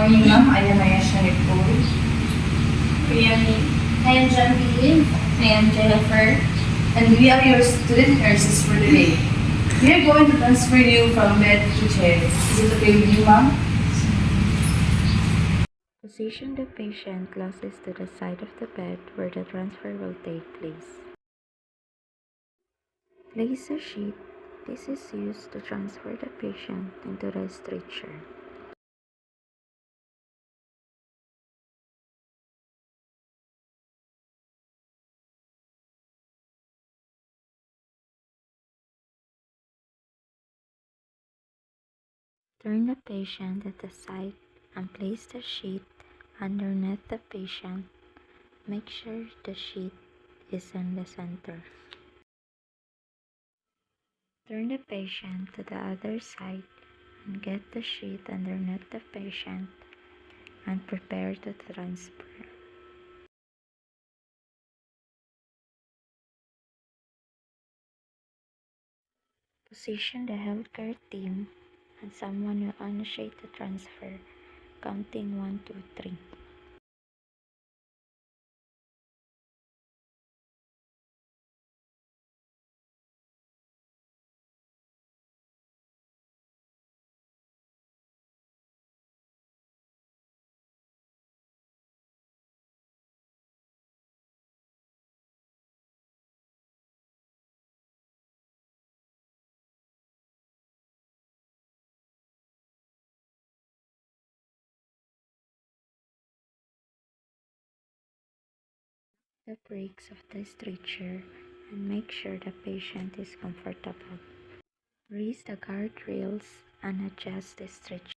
morning, ma'am. I am Ayesha Nicole. I am John Lee. I am Jennifer. And we are your student nurses for today. We are going to transfer you from bed to chair. Is it okay with you, ma'am? Position the patient closest to the side of the bed where the transfer will take place. Place a sheet. This is used to transfer the patient into the stretcher. Turn the patient at the side and place the sheet underneath the patient. Make sure the sheet is in the center. Turn the patient to the other side and get the sheet underneath the patient and prepare to transfer. Position the healthcare team and someone will initiate the transfer, counting 1, 2, 3. The brakes of the stretcher and make sure the patient is comfortable. Raise the guardrails and adjust the stretcher.